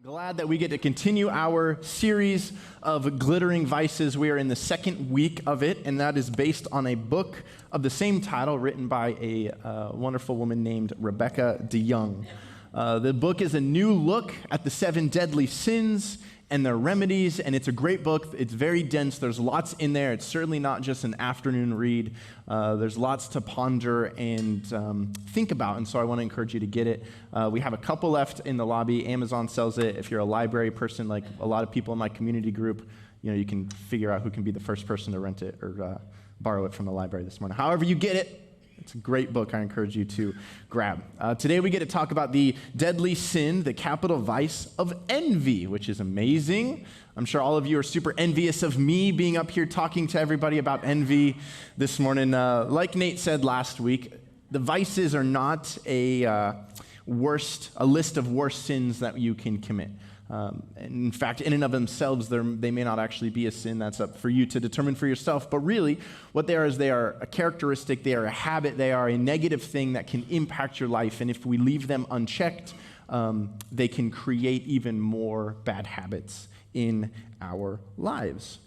Glad that we get to continue our series of glittering vices. We are in the second week of it, and that is based on a book of the same title written by a wonderful woman named Rebecca DeYoung. The book is a new look at the 7 deadly sins and their remedies, and it's a great book. It's very dense. There's lots in there. It's certainly not just an afternoon read. There's lots to ponder and think about, and so I want to encourage you to get it. We have a couple left in the lobby. Amazon sells it. If you're a library person, like a lot of people in my community group, you can figure out who can be the first person to rent it or borrow it from the library this morning. However you get it, it's a great book I encourage you to grab. Today we get to talk about the deadly sin, the capital vice of envy, which is amazing. I'm sure all of you are super envious of me being up here talking to everybody about envy this morning. Like Nate said last week, the vices are not a list of worst sins that you can commit. In fact, in and of themselves, they may not actually be a sin. That's up for you to determine for yourself. But really, what they are is they are a characteristic, they are a habit, they are a negative thing that can impact your life. And if we leave them unchecked, they can create even more bad habits in our lives.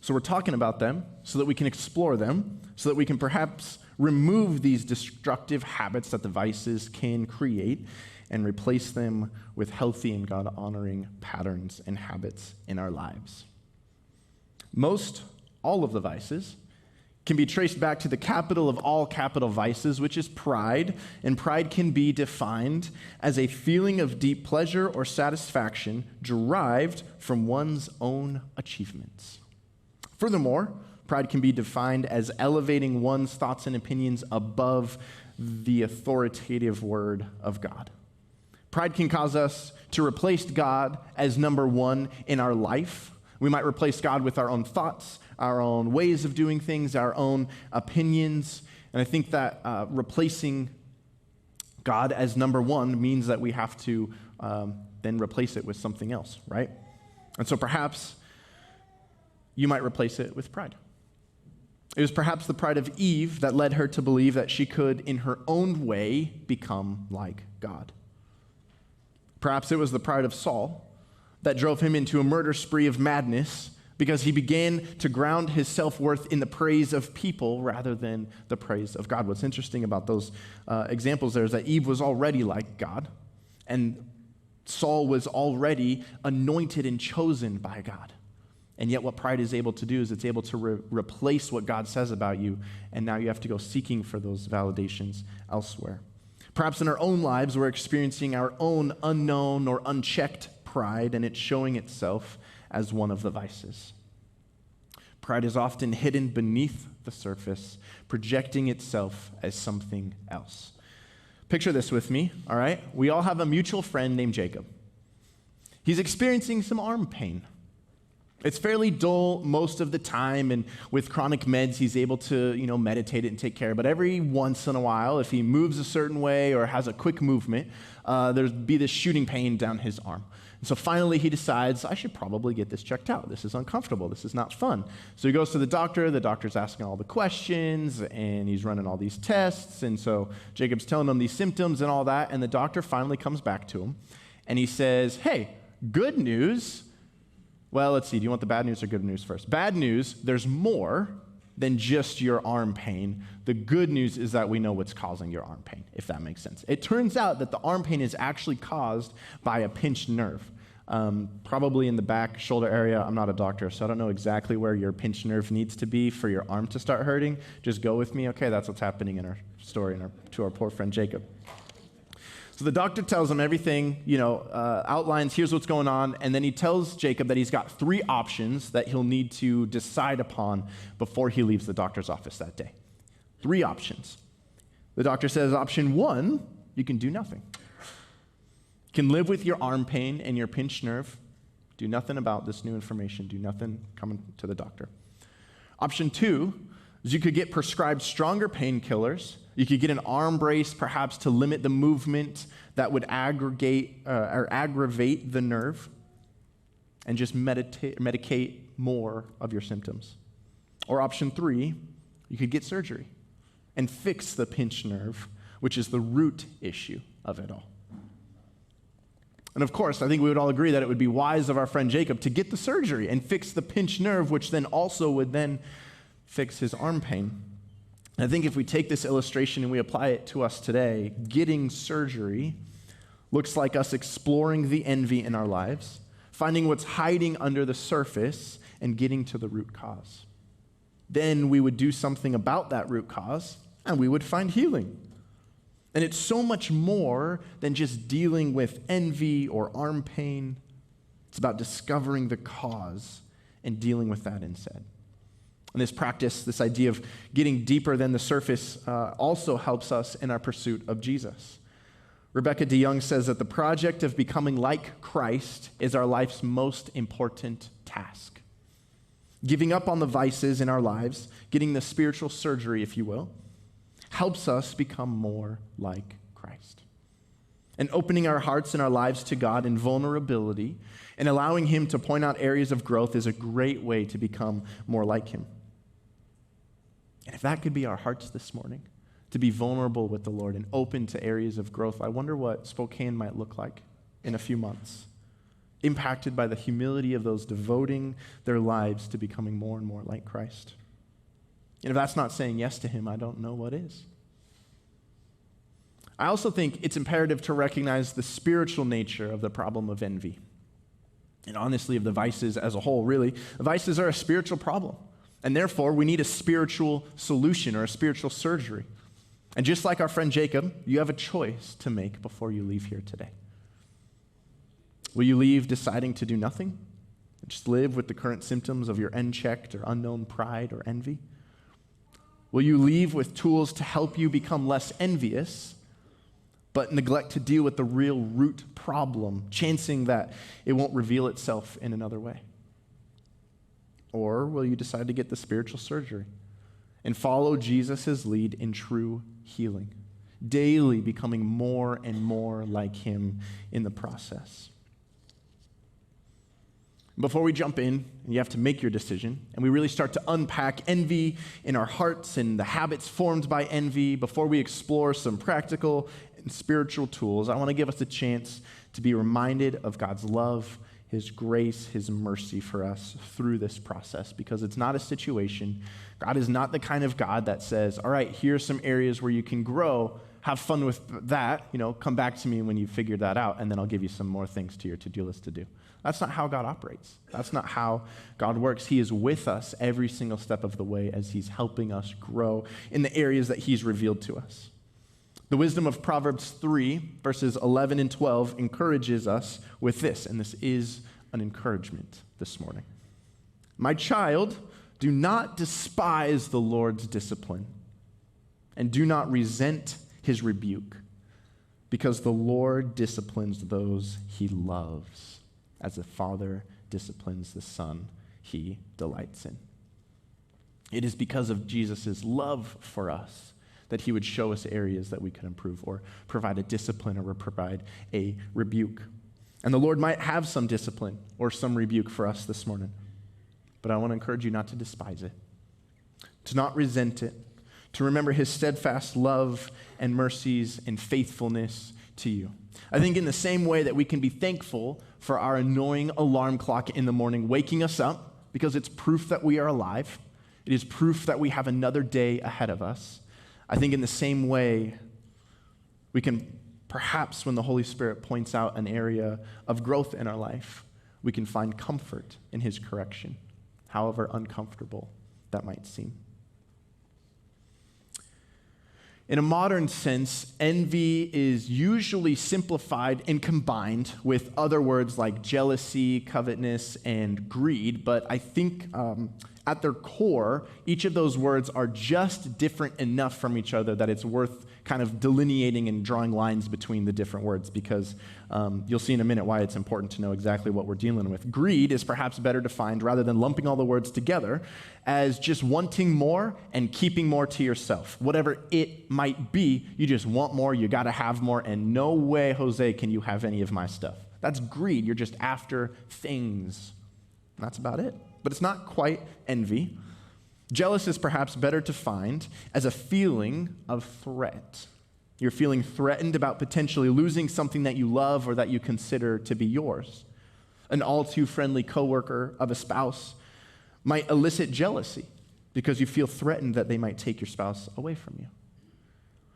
So we're talking about them so that we can explore them, so that we can perhaps remove these destructive habits that the vices can create and replace them with healthy and God-honoring patterns and habits in our lives. Most all of the vices can be traced back to the capital of all capital vices, which is pride, and pride can be defined as a feeling of deep pleasure or satisfaction derived from one's own achievements. Furthermore, pride can be defined as elevating one's thoughts and opinions above the authoritative word of God. Pride can cause us to replace God as number one in our life. We might replace God with our own thoughts, our own ways of doing things, our own opinions. And I think that replacing God as number one means that we have to then replace it with something else, right? And so perhaps you might replace it with pride. It was perhaps the pride of Eve that led her to believe that she could, in her own way, become like God. Perhaps it was the pride of Saul that drove him into a murder spree of madness because he began to ground his self-worth in the praise of people rather than the praise of God. What's interesting about those examples there is that Eve was already like God, and Saul was already anointed and chosen by God. And yet what pride is able to do is it's able to replace what God says about you, and now you have to go seeking for those validations elsewhere. Perhaps in our own lives, we're experiencing our own unknown or unchecked pride, and it's showing itself as one of the vices. Pride is often hidden beneath the surface, projecting itself as something else. Picture this with me, all right? We all have a mutual friend named Jacob. He's experiencing some arm pain. It's fairly dull most of the time, and with chronic meds, he's able to, meditate it and take care. But every once in a while, if he moves a certain way or has a quick movement, there'd be this shooting pain down his arm. And so finally, he decides, I should probably get this checked out. This is uncomfortable. This is not fun. So he goes to the doctor. The doctor's asking all the questions, and he's running all these tests. And so Jacob's telling him these symptoms and all that, and the doctor finally comes back to him, and he says, hey, good news. Well, let's see. Do you want the bad news or good news first? Bad news, there's more than just your arm pain. The good news is that we know what's causing your arm pain, if that makes sense. It turns out that the arm pain is actually caused by a pinched nerve, probably in the back shoulder area. I'm not a doctor, so I don't know exactly where your pinched nerve needs to be for your arm to start hurting. Just go with me. Okay, that's what's happening in our story to our poor friend Jacob. So the doctor tells him everything, outlines, here's what's going on, and then he tells Jacob that he's got 3 options that he'll need to decide upon before he leaves the doctor's office that day. 3 options. The doctor says, option 1, you can do nothing. You can live with your arm pain and your pinched nerve, do nothing about this new information, do nothing coming to the doctor. Option 2 is you could get prescribed stronger painkillers. You could get an arm brace, perhaps, to limit the movement that would aggravate the nerve, and just medicate more of your symptoms. Or option 3, you could get surgery and fix the pinched nerve, which is the root issue of it all. And of course, I think we would all agree that it would be wise of our friend Jacob to get the surgery and fix the pinched nerve, which then also would then fix his arm pain. And I think if we take this illustration and we apply it to us today, getting surgery looks like us exploring the envy in our lives, finding what's hiding under the surface, and getting to the root cause. Then we would do something about that root cause, and we would find healing. And it's so much more than just dealing with envy or arm pain. It's about discovering the cause and dealing with that instead. And this practice, this idea of getting deeper than the surface, also helps us in our pursuit of Jesus. Rebecca DeYoung says that the project of becoming like Christ is our life's most important task. Giving up on the vices in our lives, getting the spiritual surgery, if you will, helps us become more like Christ. And opening our hearts and our lives to God in vulnerability and allowing Him to point out areas of growth is a great way to become more like Him. And if that could be our hearts this morning, to be vulnerable with the Lord and open to areas of growth, I wonder what Spokane might look like in a few months, impacted by the humility of those devoting their lives to becoming more and more like Christ. And if that's not saying yes to Him, I don't know what is. I also think it's imperative to recognize the spiritual nature of the problem of envy. And honestly, of the vices as a whole, really. The vices are a spiritual problem. And therefore, we need a spiritual solution or a spiritual surgery. And just like our friend Jacob, you have a choice to make before you leave here today. Will you leave deciding to do nothing? Just live with the current symptoms of your unchecked or unknown pride or envy? Will you leave with tools to help you become less envious, but neglect to deal with the real root problem, chancing that it won't reveal itself in another way? Or will you decide to get the spiritual surgery and follow Jesus' lead in true healing, daily becoming more and more like Him in the process? Before we jump in, and you have to make your decision, and we really start to unpack envy in our hearts and the habits formed by envy, before we explore some practical and spiritual tools, I want to give us a chance to be reminded of God's love, His grace, His mercy for us through this process, because it's not a situation. God is not the kind of God that says, all right, here's some areas where you can grow, have fun with that, come back to me when you've figured that out, and then I'll give you some more things to your to-do list to do. That's not how God operates. That's not how God works. He is with us every single step of the way as He's helping us grow in the areas that He's revealed to us. The wisdom of Proverbs 3, verses 11 and 12 encourages us with this, and this is an encouragement this morning. My child, do not despise the Lord's discipline, and do not resent His rebuke, because the Lord disciplines those He loves, as a father disciplines the son He delights in. It is because of Jesus' love for us that He would show us areas that we could improve, or provide a discipline, or provide a rebuke. And the Lord might have some discipline or some rebuke for us this morning, but I want to encourage you not to despise it, to not resent it, to remember His steadfast love and mercies and faithfulness to you. I think in the same way that we can be thankful for our annoying alarm clock in the morning waking us up, because it's proof that we are alive, it is proof that we have another day ahead of us, I think in the same way we can perhaps, when the Holy Spirit points out an area of growth in our life, we can find comfort in His correction, however uncomfortable that might seem. In a modern sense, envy is usually simplified and combined with other words like jealousy, covetousness, and greed, but I think at their core, each of those words are just different enough from each other that it's worth kind of delineating and drawing lines between the different words, because you'll see in a minute why it's important to know exactly what we're dealing with. Greed is perhaps better defined, rather than lumping all the words together, as just wanting more and keeping more to yourself. Whatever it might be, you just want more, you got to have more, and no way, Jose, can you have any of my stuff. That's greed. You're just after things. That's about it. But it's not quite envy. Jealous is perhaps better defined as a feeling of threat. You're feeling threatened about potentially losing something that you love or that you consider to be yours. An all-too-friendly coworker of a spouse might elicit jealousy because you feel threatened that they might take your spouse away from you.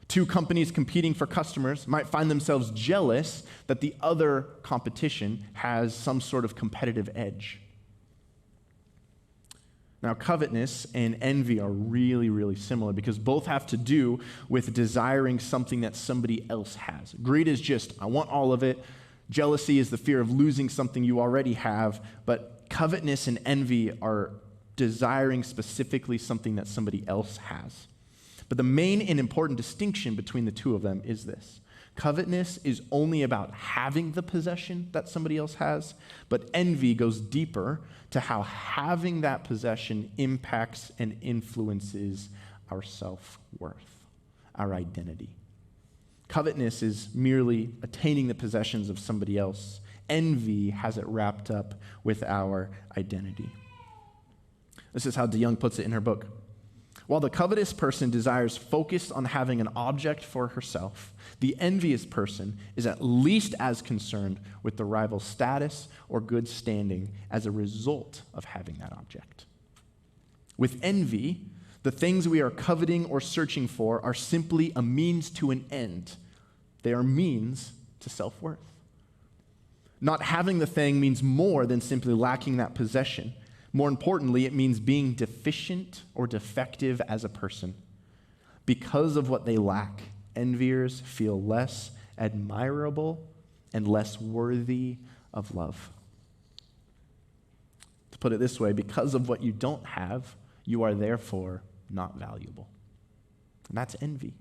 Two companies competing for customers might find themselves jealous that the other competition has some sort of competitive edge. Now, covetousness and envy are really, really similar because both have to do with desiring something that somebody else has. Greed is just, I want all of it. Jealousy is the fear of losing something you already have. But covetousness and envy are desiring specifically something that somebody else has. But the main and important distinction between the two of them is this. Covetousness is only about having the possession that somebody else has, but envy goes deeper to how having that possession impacts and influences our self-worth, our identity. Covetousness is merely attaining the possessions of somebody else. Envy has it wrapped up with our identity. This is how DeYoung puts it in her book. While the covetous person desires focus on having an object for herself, the envious person is at least as concerned with the rival's status or good standing as a result of having that object. With envy, the things we are coveting or searching for are simply a means to an end. They are means to self-worth. Not having the thing means more than simply lacking that possession. More importantly, it means being deficient or defective as a person. Because of what they lack, enviers feel less admirable and less worthy of love. To put it this way, because of what you don't have, you are therefore not valuable. And that's envy.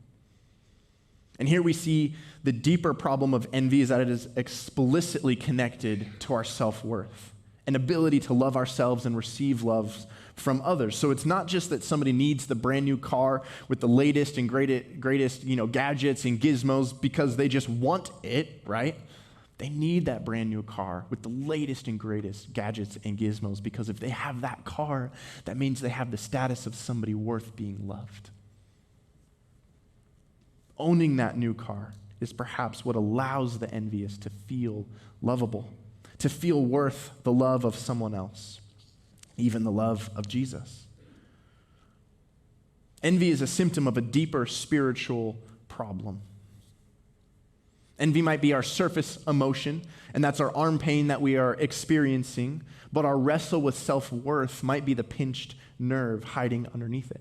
And here we see the deeper problem of envy is that it is explicitly connected to our self-worth, an ability to love ourselves and receive love from others. So it's not just that somebody needs the brand new car with the latest and greatest gadgets and gizmos because they just want it, right? They need that brand new car with the latest and greatest gadgets and gizmos because if they have that car, that means they have the status of somebody worth being loved. Owning that new car is perhaps what allows the envious to feel lovable, to feel worth the love of someone else, even the love of Jesus. Envy is a symptom of a deeper spiritual problem. Envy might be our surface emotion, and that's our arm pain that we are experiencing, but our wrestle with self-worth might be the pinched nerve hiding underneath it.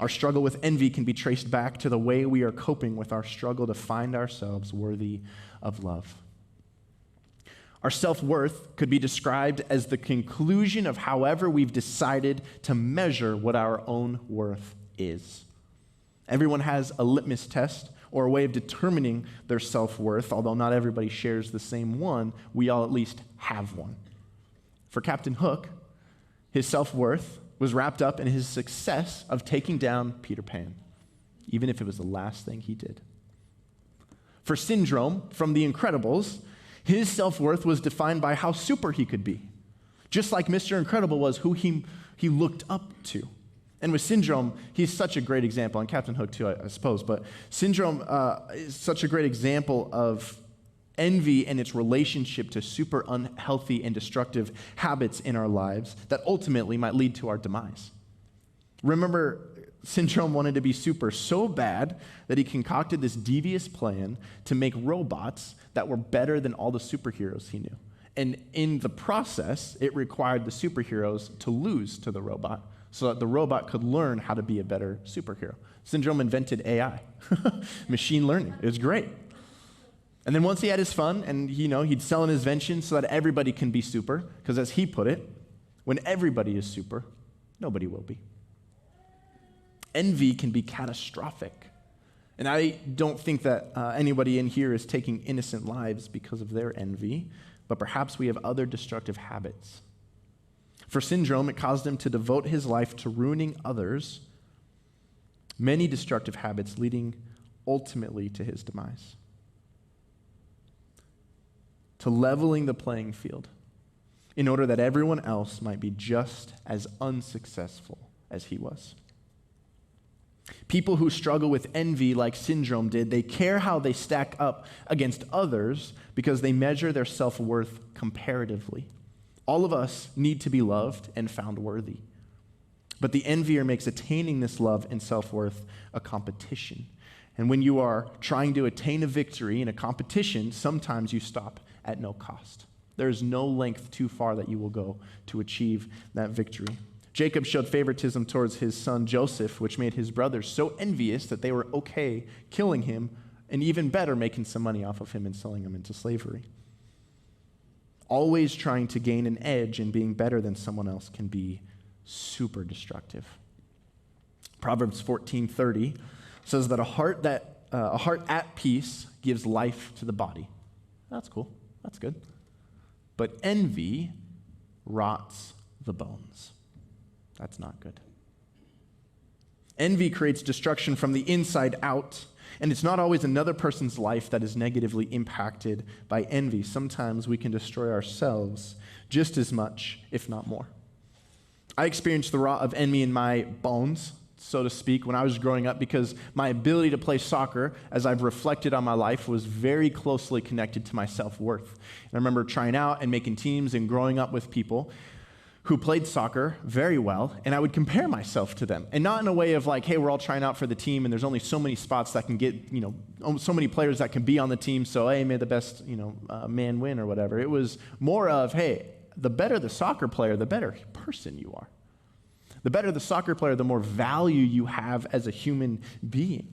Our struggle with envy can be traced back to the way we are coping with our struggle to find ourselves worthy of love. Our self-worth could be described as the conclusion of however we've decided to measure what our own worth is. Everyone has a litmus test or a way of determining their self-worth, although not everybody shares the same one. We all at least have one. For Captain Hook, his self-worth was wrapped up in his success of taking down Peter Pan, even if it was the last thing he did. For Syndrome from The Incredibles, his self-worth was defined by how super he could be, just like Mr. Incredible was who he looked up to. And with Syndrome, he's such a great example, and Captain Hook too, I suppose, but Syndrome is such a great example of envy and its relationship to super unhealthy and destructive habits in our lives that ultimately might lead to our demise. Remember, Syndrome wanted to be super so bad that he concocted this devious plan to make robots that were better than all the superheroes he knew. And in the process, it required the superheroes to lose to the robot so that the robot could learn how to be a better superhero. Syndrome invented AI, machine learning. It was great. And then once he had his fun and, he'd sell his invention so that everybody can be super, because as he put it, when everybody is super, nobody will be. Envy can be catastrophic. And I don't think that anybody in here is taking innocent lives because of their envy, but perhaps we have other destructive habits. For Syndrome, it caused him to devote his life to ruining others, many destructive habits leading ultimately to his demise. To leveling the playing field in order that everyone else might be just as unsuccessful as he was. People who struggle with envy like Syndrome did, they care how they stack up against others because they measure their self-worth comparatively. All of us need to be loved and found worthy. But the envier makes attaining this love and self-worth a competition. And when you are trying to attain a victory in a competition, sometimes you stop at no cost. There is no length too far that you will go to achieve that victory. Jacob showed favoritism towards his son Joseph, which made his brothers so envious that they were okay killing him, and even better, making some money off of him and selling him into slavery. Always trying to gain an edge and being better than someone else can be super destructive. Proverbs 14:30 says that a heart at peace gives life to the body. That's cool. That's good. But envy rots the bones. That's not good. Envy creates destruction from the inside out, and it's not always another person's life that is negatively impacted by envy. Sometimes we can destroy ourselves just as much, if not more. I experienced the rot of envy in my bones, so to speak, when I was growing up because my ability to play soccer, as I've reflected on my life, was very closely connected to my self-worth. And I remember trying out and making teams and growing up with people who played soccer very well, and I would compare myself to them. And not in a way of like, hey, we're all trying out for the team, and there's only so many spots that can get, so many players that can be on the team, so hey, may the best, man win or whatever. It was more of, hey, the better the soccer player, the better person you are. The better the soccer player, the more value you have as a human being.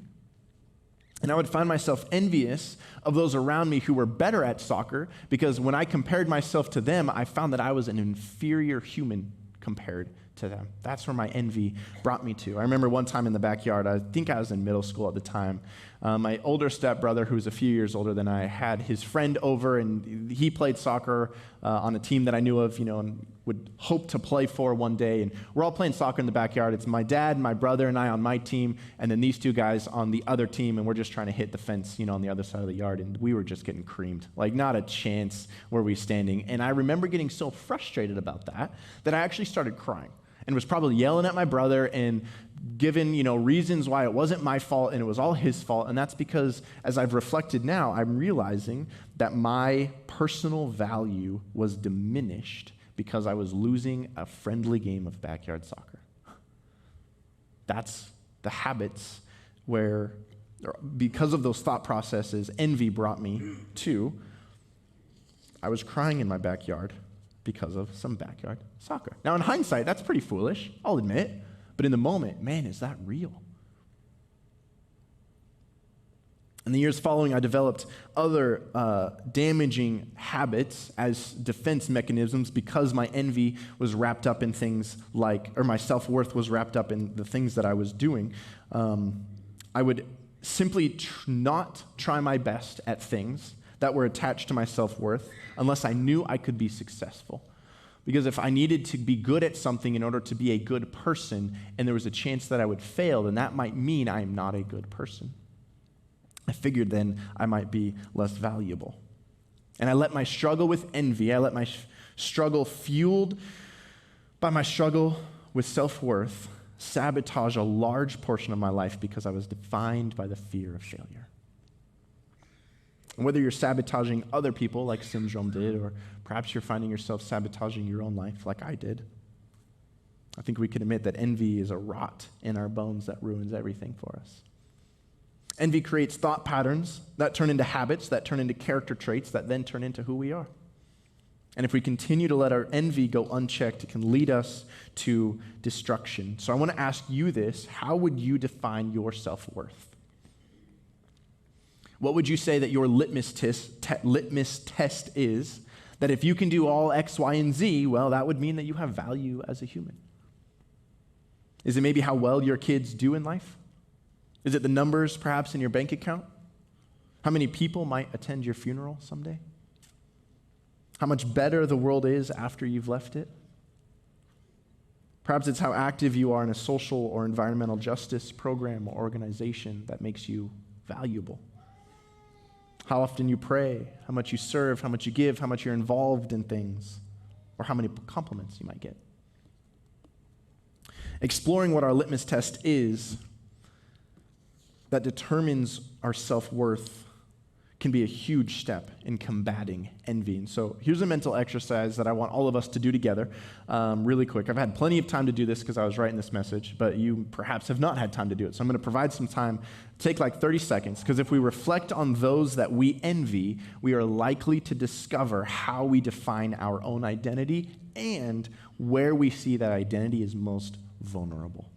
And I would find myself envious of those around me who were better at soccer because when I compared myself to them, I found that I was an inferior human compared to them. That's where my envy brought me to. I remember one time in the backyard, I think I was in middle school at the time, my older stepbrother, who was a few years older than I, had his friend over, and he played soccer on a team that I knew of, and would hope to play for one day. And we're all playing soccer in the backyard. It's my dad, my brother, and I on my team, and then these two guys on the other team, and we're just trying to hit the fence, on the other side of the yard, and we were just getting creamed. Like, not a chance were we standing. And I remember getting so frustrated about that I actually started crying and was probably yelling at my brother and given, reasons why it wasn't my fault and it was all his fault. And that's because, as I've reflected now, I'm realizing that my personal value was diminished because I was losing a friendly game of backyard soccer. That's the habits where, because of those thought processes, envy brought me to. I was crying in my backyard because of some backyard soccer. Now, in hindsight, that's pretty foolish, I'll admit. But in the moment, man, is that real? In the years following, I developed other damaging habits as defense mechanisms because my envy was wrapped up in things or my self-worth was wrapped up in the things that I was doing. I would simply not try my best at things that were attached to my self-worth unless I knew I could be successful. Because if I needed to be good at something in order to be a good person and there was a chance that I would fail, then that might mean I am not a good person. I figured then I might be less valuable. And I let my struggle with envy, I let my struggle fueled by my struggle with self-worth sabotage a large portion of my life because I was defined by the fear of failure. And whether you're sabotaging other people like Syndrome did, or perhaps you're finding yourself sabotaging your own life like I did, I think we can admit that envy is a rot in our bones that ruins everything for us. Envy creates thought patterns that turn into habits, that turn into character traits, that then turn into who we are. And if we continue to let our envy go unchecked, it can lead us to destruction. So I want to ask you this: how would you define your self-worth? What would you say that your litmus test is? That if you can do all X, Y, and Z, well, that would mean that you have value as a human. Is it maybe how well your kids do in life? Is it the numbers perhaps in your bank account? How many people might attend your funeral someday? How much better the world is after you've left it? Perhaps it's how active you are in a social or environmental justice program or organization that makes you valuable. How often you pray, how much you serve, how much you give, how much you're involved in things, or how many compliments you might get. Exploring what our litmus test is that determines our self-worth can be a huge step in combating envy. And so here's a mental exercise that I want all of us to do together really quick. I've had plenty of time to do this because I was writing this message, but you perhaps have not had time to do it. So I'm going to provide some time, take like 30 seconds, because if we reflect on those that we envy, we are likely to discover how we define our own identity and where we see that identity is most vulnerable.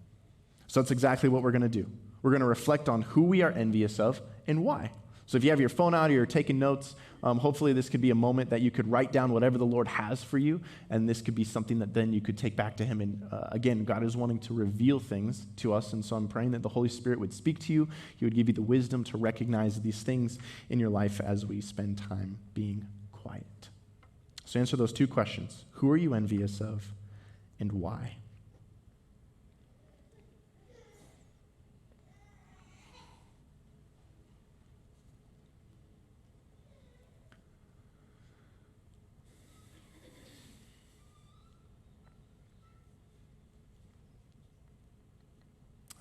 So that's exactly what we're going to do. We're going to reflect on who we are envious of and why. So if you have your phone out or you're taking notes, hopefully this could be a moment that you could write down whatever the Lord has for you, and this could be something that then you could take back to him. And again, God is wanting to reveal things to us, and so I'm praying that the Holy Spirit would speak to you. He would give you the wisdom to recognize these things in your life as we spend time being quiet. So answer those two questions. Who are you envious of, and why?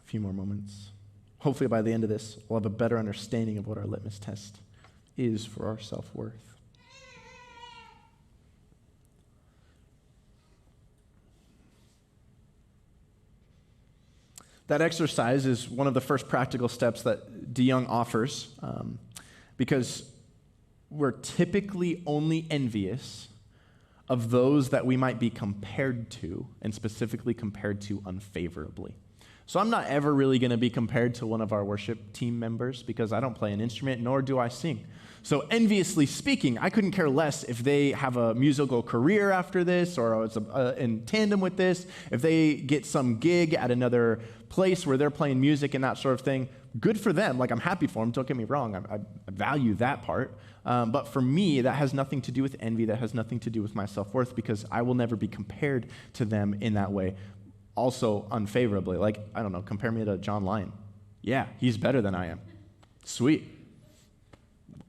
Few more moments. Hopefully by the end of this, we'll have a better understanding of what our litmus test is for our self-worth. That exercise is one of the first practical steps that DeYoung offers because we're typically only envious of those that we might be compared to, and specifically compared to unfavorably. So I'm not ever really going to be compared to one of our worship team members because I don't play an instrument, nor do I sing. So enviously speaking, I couldn't care less if they have a musical career after this or it's in tandem with this, if they get some gig at another place where they're playing music and that sort of thing. Good for them. Like, I'm happy for them. Don't get me wrong. I value that part. But for me, that has nothing to do with envy. That has nothing to do with my self-worth because I will never be compared to them in that way. Also unfavorably. Like, I don't know, compare me to John Lyon. Yeah, he's better than I am. Sweet.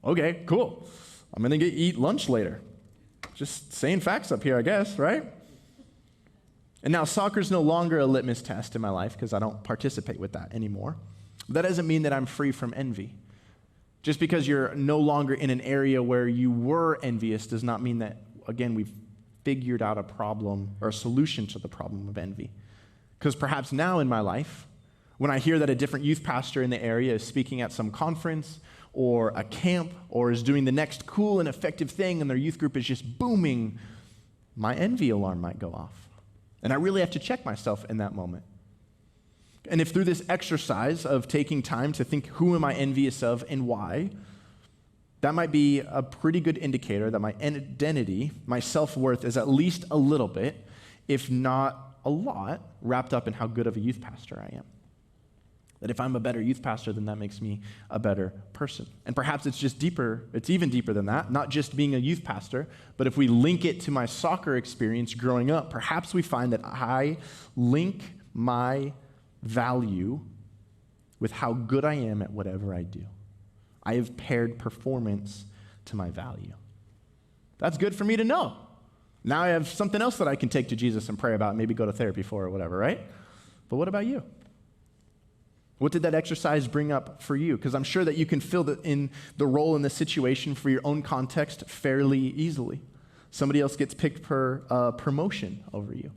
Okay, cool. I'm going to eat lunch later. Just saying facts up here, I guess, right? And now soccer's no longer a litmus test in my life because I don't participate with that anymore. That doesn't mean that I'm free from envy. Just because you're no longer in an area where you were envious does not mean that, again, we've figured out a problem or a solution to the problem of envy. Because perhaps now in my life, when I hear that a different youth pastor in the area is speaking at some conference or a camp or is doing the next cool and effective thing and their youth group is just booming, my envy alarm might go off. And I really have to check myself in that moment. And if through this exercise of taking time to think, who am I envious of and why, that might be a pretty good indicator that my identity, my self-worth is at least a little bit, if not a lot, wrapped up in how good of a youth pastor I am. That if I'm a better youth pastor, then that makes me a better person. And perhaps it's just deeper, it's even deeper than that, not just being a youth pastor, but if we link it to my soccer experience growing up, perhaps we find that I link my value with how good I am at whatever I do. I have paired performance to my value. That's good for me to know. Now I have something else that I can take to Jesus and pray about, maybe go to therapy for or whatever, right? But what about you? What did that exercise bring up for you? Because I'm sure that you can fill in the role in the situation for your own context fairly easily. Somebody else gets picked for promotion over you.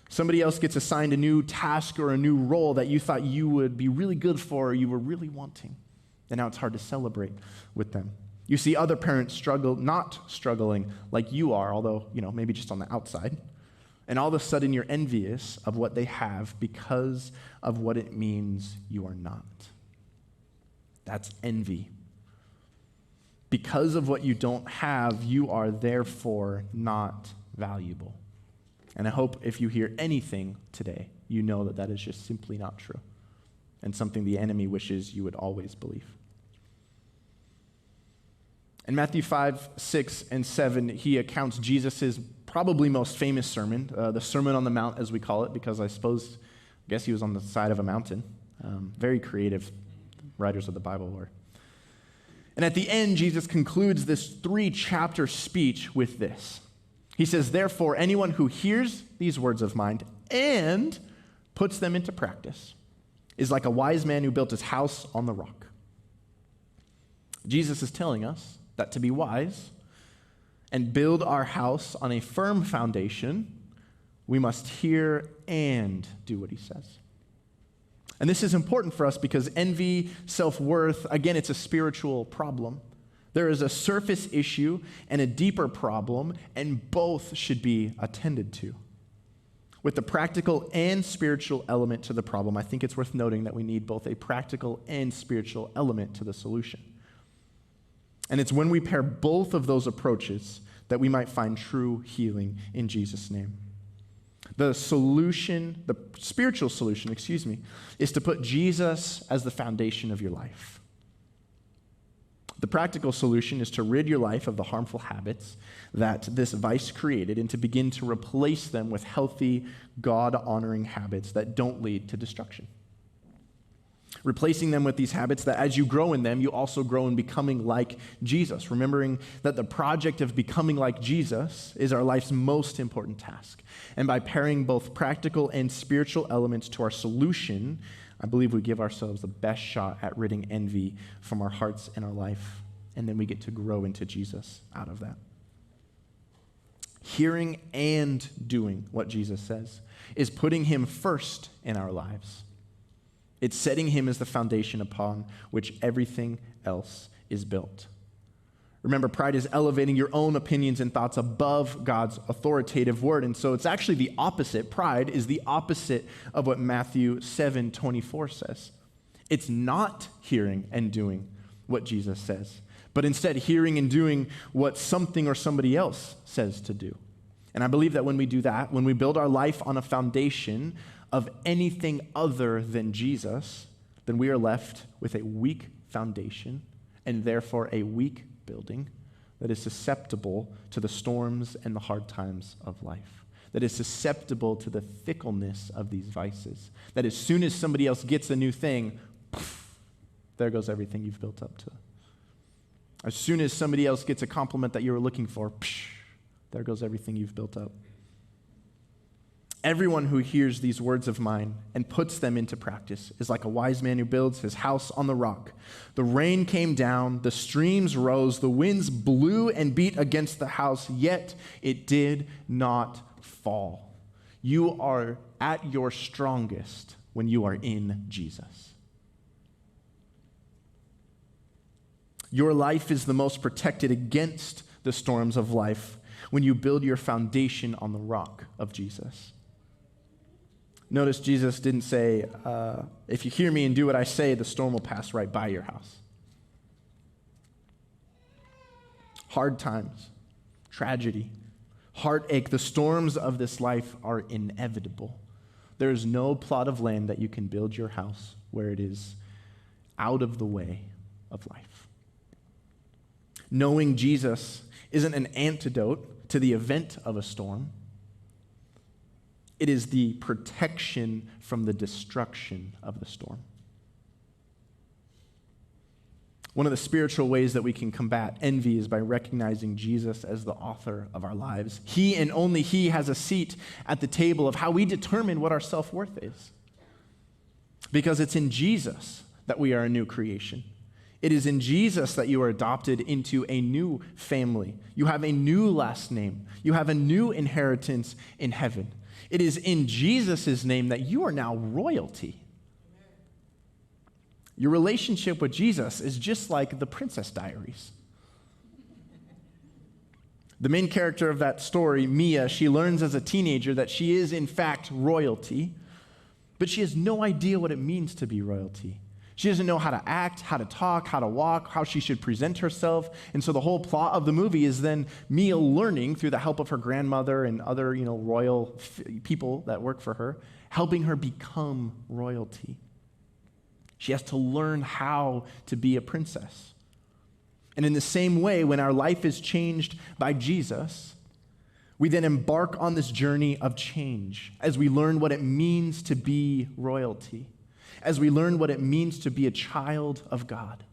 Somebody else gets assigned a new task or a new role that you thought you would be really good for or you were really wanting. And now it's hard to celebrate with them. You see other parents not struggling like you are, although, maybe just on the outside. And all of a sudden you're envious of what they have because of what it means you are not. That's envy. Because of what you don't have, you are therefore not valuable. And I hope if you hear anything today, you know that that is just simply not true and something the enemy wishes you would always believe. In Matthew 5, 6, and 7, he accounts Jesus' probably most famous sermon, the Sermon on the Mount, as we call it, because I guess he was on the side of a mountain. Very creative writers of the Bible were. And at the end, Jesus concludes this 3-chapter speech with this. He says, therefore, anyone who hears these words of mine and puts them into practice is like a wise man who built his house on the rock. Jesus is telling us that to be wise and build our house on a firm foundation, we must hear and do what he says. And this is important for us because envy, self-worth, again, it's a spiritual problem. There is a surface issue and a deeper problem, and both should be attended to. With the practical and spiritual element to the problem, I think it's worth noting that we need both a practical and spiritual element to the solution. And it's when we pair both of those approaches that we might find true healing in Jesus' name. The spiritual solution, is to put Jesus as the foundation of your life. The practical solution is to rid your life of the harmful habits that this vice created and to begin to replace them with healthy, God-honoring habits that don't lead to destruction. Replacing them with these habits that as you grow in them, you also grow in becoming like Jesus, remembering that the project of becoming like Jesus is our life's most important task. And by pairing both practical and spiritual elements to our solution, I believe we give ourselves the best shot at ridding envy from our hearts and our life, and then we get to grow into Jesus out of that. Hearing and doing what Jesus says is putting him first in our lives. It's setting him as the foundation upon which everything else is built. Remember, pride is elevating your own opinions and thoughts above God's authoritative word. And so it's actually the opposite. Pride is the opposite of what Matthew 7:24 says. It's not hearing and doing what Jesus says, but instead hearing and doing what something or somebody else says to do. And I believe that when we do that, when we build our life on a foundation of anything other than Jesus, then we are left with a weak foundation and therefore a weak building that is susceptible to the storms and the hard times of life, that is susceptible to the fickleness of these vices, that as soon as somebody else gets a new thing, poof, there goes everything you've built up to. As soon as somebody else gets a compliment that you were looking for, there goes everything you've built up. Everyone who hears these words of mine and puts them into practice is like a wise man who builds his house on the rock. The rain came down, the streams rose, the winds blew and beat against the house, yet it did not fall. You are at your strongest when you are in Jesus. Your life is the most protected against the storms of life when you build your foundation on the rock of Jesus. Notice Jesus didn't say, if you hear me and do what I say, the storm will pass right by your house. Hard times, tragedy, heartache, the storms of this life are inevitable. There is no plot of land that you can build your house where it is out of the way of life. Knowing Jesus isn't an antidote to the event of a storm. It is the protection from the destruction of the storm. One of the spiritual ways that we can combat envy is by recognizing Jesus as the author of our lives. He and only he has a seat at the table of how we determine what our self-worth is. Because it's in Jesus that we are a new creation. It is in Jesus that you are adopted into a new family. You have a new last name. You have a new inheritance in heaven. It is in Jesus' name that you are now royalty. Your relationship with Jesus is just like the Princess Diaries. The main character of that story, Mia, she learns as a teenager that she is in fact royalty, but she has no idea what it means to be royalty. She doesn't know how to act, how to talk, how to walk, how she should present herself. And so the whole plot of the movie is then Mia learning through the help of her grandmother and other, royal people that work for her, helping her become royalty. She has to learn how to be a princess. And in the same way, when our life is changed by Jesus, we then embark on this journey of change as we learn what it means to be royalty, as we learn what it means to be a child of God,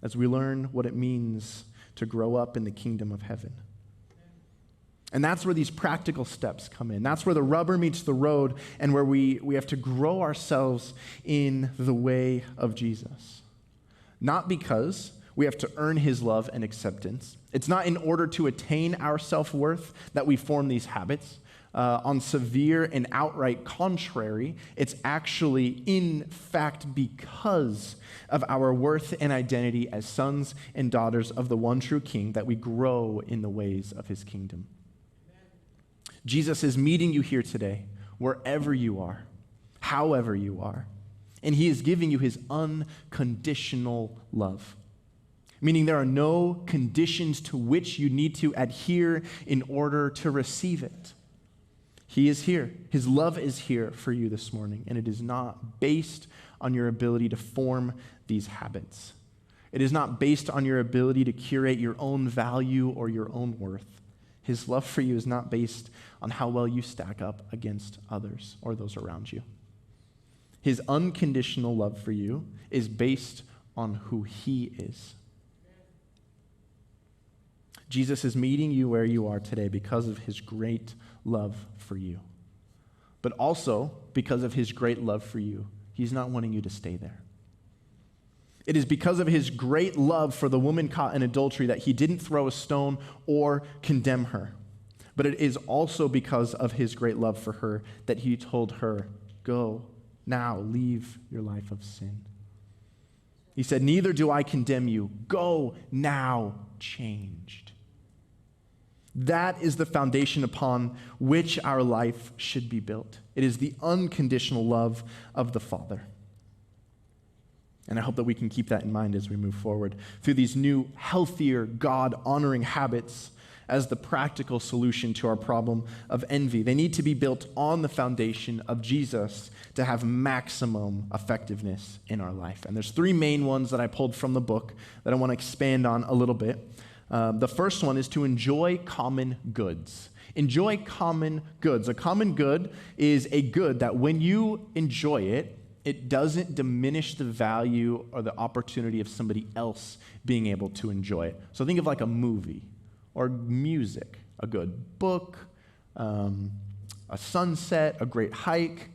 as we learn what it means to grow up in the kingdom of heaven. And that's where these practical steps come in. That's where the rubber meets the road and where we have to grow ourselves in the way of Jesus. Not because we have to earn his love and acceptance. It's not in order to attain our self-worth that we form these habits. On severe and outright contrary, it's actually, in fact, because of our worth and identity as sons and daughters of the one true King that we grow in the ways of his kingdom. Jesus is meeting you here today, wherever you are, however you are, and he is giving you his unconditional love, meaning there are no conditions to which you need to adhere in order to receive it. He is here. His love is here for you this morning, and it is not based on your ability to form these habits. It is not based on your ability to curate your own value or your own worth. His love for you is not based on how well you stack up against others or those around you. His unconditional love for you is based on who he is. Jesus is meeting you where you are today because of his great love for you. But also because of his great love for you, he's not wanting you to stay there. It is because of his great love for the woman caught in adultery that he didn't throw a stone or condemn her. But it is also because of his great love for her that he told her, "Go now, leave your life of sin." He said, "Neither do I condemn you. Go now, changed." That is the foundation upon which our life should be built. It is the unconditional love of the Father. And I hope that we can keep that in mind as we move forward through these new, healthier, God-honoring habits as the practical solution to our problem of envy. They need to be built on the foundation of Jesus to have maximum effectiveness in our life. And there's three main ones that I pulled from the book that I want to expand on a little bit. The first one is to enjoy common goods. Enjoy common goods. A common good is a good that when you enjoy it, it doesn't diminish the value or the opportunity of somebody else being able to enjoy it. So think of like a movie or music, a good book, a sunset, a great hike,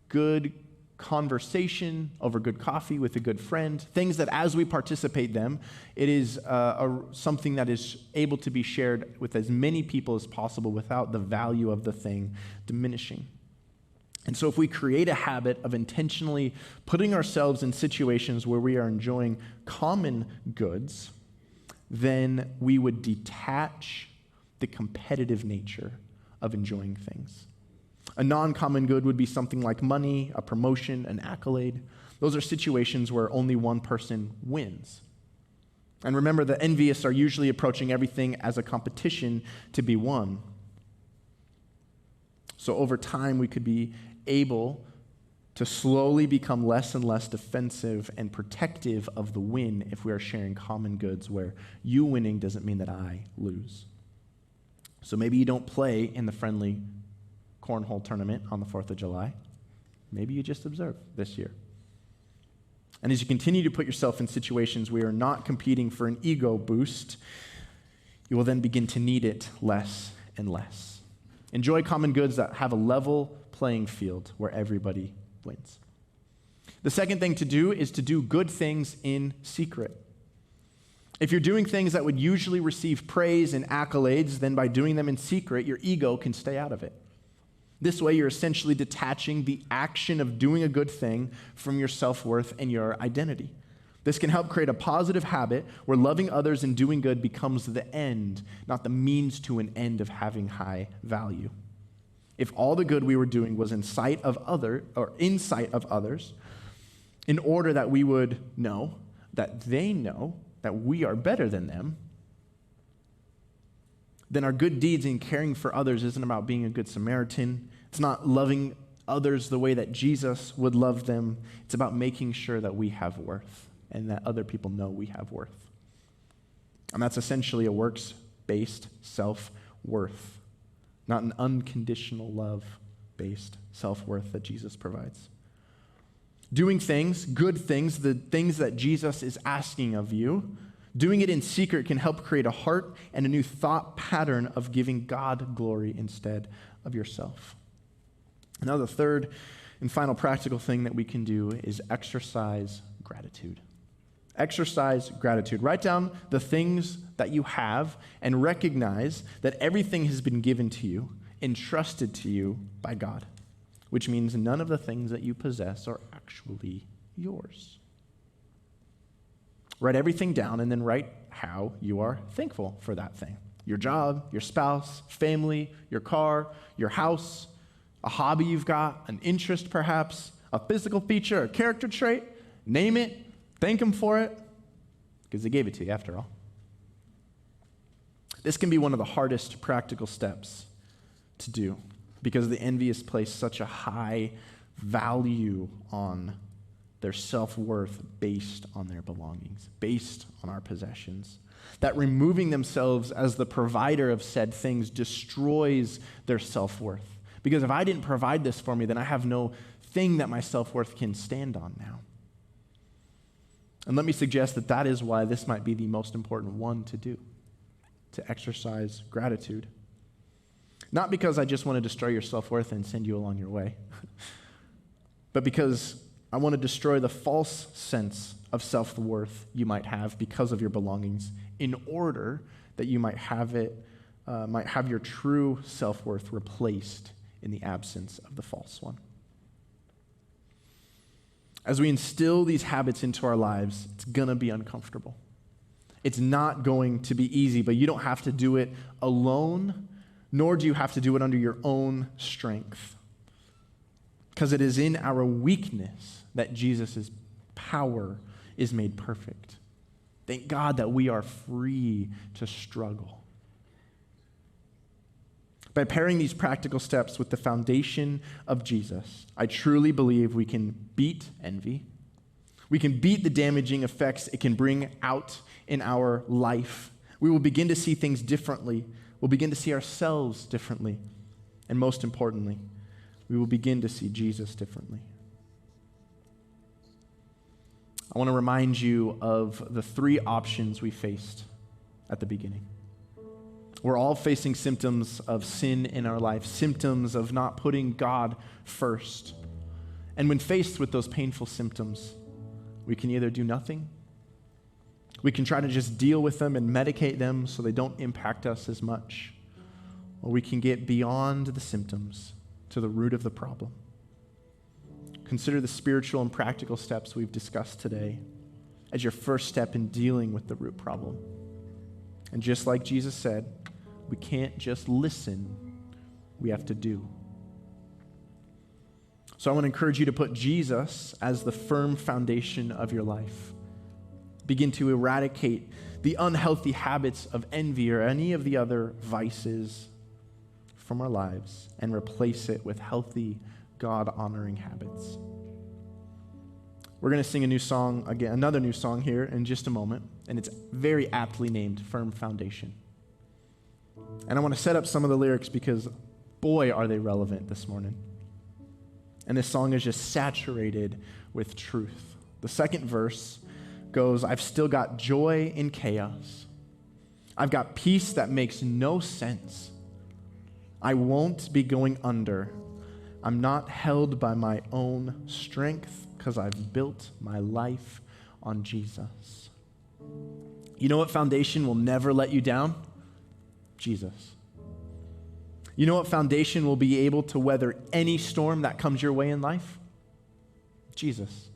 good conversation over good coffee with a good friend, things that as we participate them, it is something that is able to be shared with as many people as possible without the value of the thing diminishing. And so if we create a habit of intentionally putting ourselves in situations where we are enjoying common goods, then we would detach the competitive nature of enjoying things. A non-common good would be something like money, a promotion, an accolade. Those are situations where only one person wins. And remember, the envious are usually approaching everything as a competition to be won. So over time, we could be able to slowly become less and less defensive and protective of the win if we are sharing common goods where you winning doesn't mean that I lose. So maybe you don't play in the friendly cornhole tournament on the 4th of July. Maybe you just observe this year. And as you continue to put yourself in situations where you're not competing for an ego boost, you will then begin to need it less and less. Enjoy common goods that have a level playing field where everybody wins. The second thing to do is to do good things in secret. If you're doing things that would usually receive praise and accolades, then by doing them in secret, your ego can stay out of it. This way, you're essentially detaching the action of doing a good thing from your self-worth and your identity. This can help create a positive habit where loving others and doing good becomes the end, not the means to an end of having high value. If all the good we were doing was in sight of others, in order that we would know that they know that we are better than them, then our good deeds in caring for others isn't about being a good Samaritan. It's not loving others the way that Jesus would love them. It's about making sure that we have worth and that other people know we have worth. And that's essentially a works-based self-worth, not an unconditional love-based self-worth that Jesus provides. Doing things, good things, the things that Jesus is asking of you, Doing it in secret can help create a heart and a new thought pattern of giving God glory instead of yourself. Now, the third and final practical thing that we can do is exercise gratitude. Exercise gratitude. Write down the things that you have and recognize that everything has been given to you, entrusted to you by God, which means none of the things that you possess are actually yours. Write everything down and then write how you are thankful for that thing. Your job, your spouse, family, your car, your house, a hobby you've got, an interest perhaps, a physical feature, a character trait. Name it, thank him for it, because they gave it to you after all. This can be one of the hardest practical steps to do because the envious place such a high value on their self-worth based on their belongings, based on our possessions. That removing themselves as the provider of said things destroys their self-worth. Because if I didn't provide this for me, then I have no thing that my self-worth can stand on now. And let me suggest that that is why this might be the most important one to do, to exercise gratitude. Not because I just want to destroy your self-worth and send you along your way, but because I want to destroy the false sense of self-worth you might have because of your belongings in order that you might have your true self-worth replaced in the absence of the false one. As we instill these habits into our lives, it's going to be uncomfortable. It's not going to be easy, but you don't have to do it alone, nor do you have to do it under your own strength. Because it is in our weakness that Jesus' power is made perfect. Thank God that we are free to struggle. By pairing these practical steps with the foundation of Jesus, I truly believe we can beat envy. We can beat the damaging effects it can bring out in our life. We will begin to see things differently. We'll begin to see ourselves differently. And most importantly, we will begin to see Jesus differently. I want to remind you of the three options we faced at the beginning. We're all facing symptoms of sin in our life, symptoms of not putting God first. And when faced with those painful symptoms, we can either do nothing, we can try to just deal with them and medicate them so they don't impact us as much, or we can get beyond the symptoms to the root of the problem. Consider the spiritual and practical steps we've discussed today as your first step in dealing with the root problem. And just like Jesus said, we can't just listen, we have to do. So I want to encourage you to put Jesus as the firm foundation of your life. Begin to eradicate the unhealthy habits of envy or any of the other vices from our lives and replace it with healthy, God-honoring habits. We're going to sing a new song again, another new song here in just a moment, and it's very aptly named Firm Foundation. And I want to set up some of the lyrics because, boy, are they relevant this morning. And this song is just saturated with truth. The second verse goes, I've still got joy in chaos. I've got peace that makes no sense. I won't be going under. I'm not held by my own strength because I've built my life on Jesus. You know what foundation will never let you down? Jesus. You know what foundation will be able to weather any storm that comes your way in life? Jesus.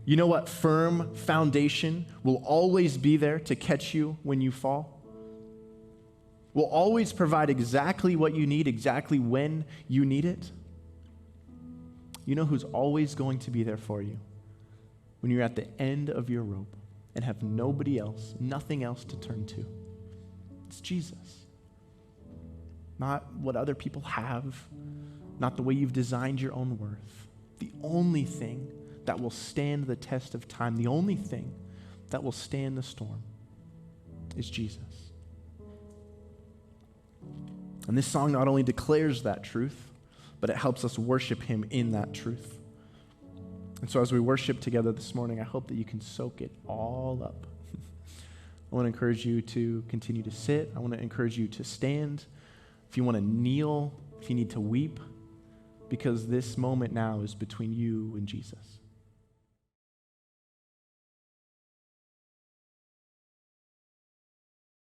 You know what firm foundation will always be there to catch you when you fall? Will always provide exactly what you need, exactly when you need it? You know who's always going to be there for you when you're at the end of your rope and have nobody else, nothing else to turn to? It's Jesus. Not what other people have, not the way you've designed your own worth. The only thing that will stand the test of time, the only thing that will stand the storm is Jesus. And this song not only declares that truth, but it helps us worship him in that truth. And so as we worship together this morning, I hope that you can soak it all up. want to encourage you to continue to sit. I want to encourage you to stand. If you want to kneel, if you need to weep, because this moment now is between you and Jesus.